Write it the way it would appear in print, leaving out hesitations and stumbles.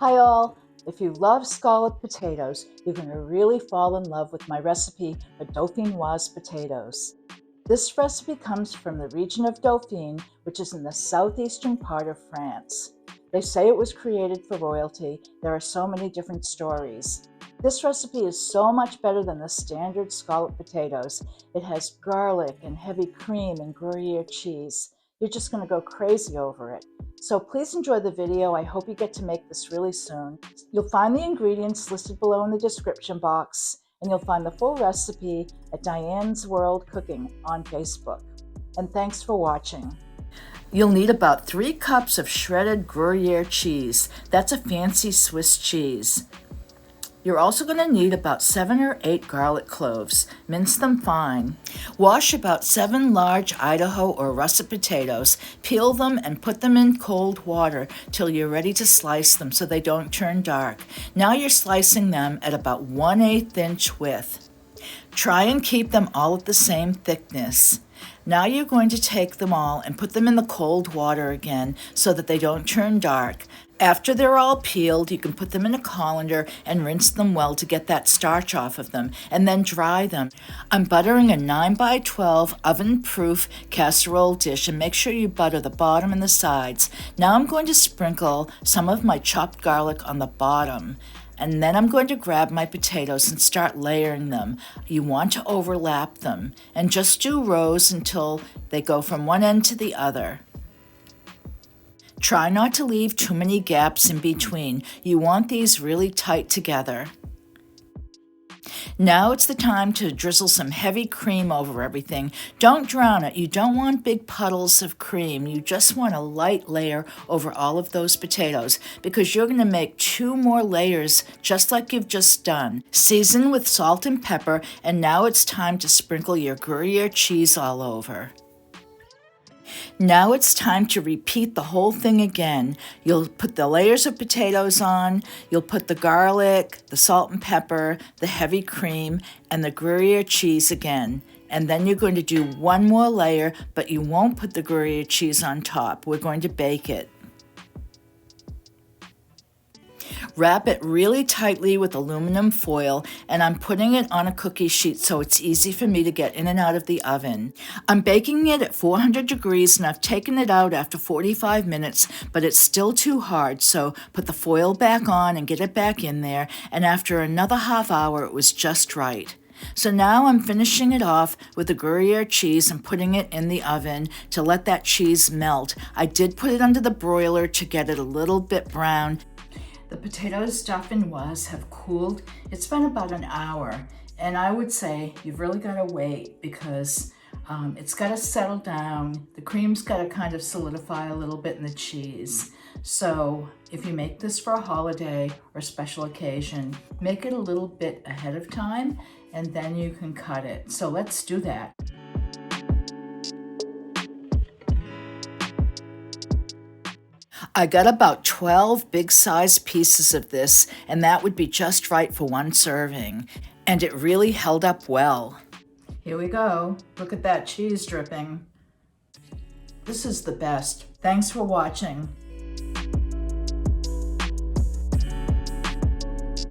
Hi all! If you love scalloped potatoes, you're going to really fall in love with my recipe for Dauphinoise potatoes. This recipe comes from the region of Dauphine, which is in the southeastern part of France. They say it was created for royalty. There are so many different stories. This recipe is so much better than the standard scalloped potatoes. It has garlic and heavy cream and Gruyere cheese. You're just going to go crazy over it. So please enjoy the video. I hope you get to make this really soon. You'll find the ingredients listed below in the description box, and you'll find the full recipe at Diane's World Cooking on Facebook. And thanks for watching. You'll need about 3 cups of shredded Gruyere cheese. That's a fancy Swiss cheese. You're also going to need about 7 or 8 garlic cloves. Mince them fine. Wash about 7 large Idaho or russet potatoes. Peel them and put them in cold water till you're ready to slice them so they don't turn dark. Now you're slicing them at about 1/8 inch width. Try and keep them all at the same thickness. Now you're going to take them all and put them in the cold water again so that they don't turn dark. After they're all peeled, you can put them in a colander and rinse them well to get that starch off of them, and then dry them. I'm buttering a 9x12 oven-proof casserole dish, and make sure you butter the bottom and the sides. Now I'm going to sprinkle some of my chopped garlic on the bottom. And then I'm going to grab my potatoes and start layering them. You want to overlap them, and just do rows until they go from one end to the other. Try not to leave too many gaps in between. You want these really tight together. Now it's the time to drizzle some heavy cream over everything. Don't drown it. You don't want big puddles of cream. You just want a light layer over all of those potatoes because you're going to make 2 more layers just like you've just done. Season with salt and pepper, and now it's time to sprinkle your Gruyere cheese all over. Now it's time to repeat the whole thing again. You'll put the layers of potatoes on, you'll put the garlic, the salt and pepper, the heavy cream, and the Gruyere cheese again. And then you're going to do 1 more layer, but you won't put the Gruyere cheese on top. We're going to bake it. Wrap it really tightly with aluminum foil, and I'm putting it on a cookie sheet so it's easy for me to get in and out of the oven. I'm baking it at 400 degrees, and I've taken it out after 45 minutes, but it's still too hard, so put the foil back on and get it back in there, and after another half hour it was just right. So now I'm finishing it off with the Gruyere cheese and putting it in the oven to let that cheese melt. I did put it under the broiler to get it a little bit brown. The potatoes Dauphinoise have cooled. It's been about an hour, and I would say you've really got to wait because it's got to settle down. The cream's got to kind of solidify a little bit in the cheese. So if you make this for a holiday or special occasion, make it a little bit ahead of time, and then you can cut it. So let's do that. I got about 12 big-sized pieces of this, and that would be just right for 1 serving. And it really held up well. Here we go. Look at that cheese dripping. This is the best. Thanks for watching.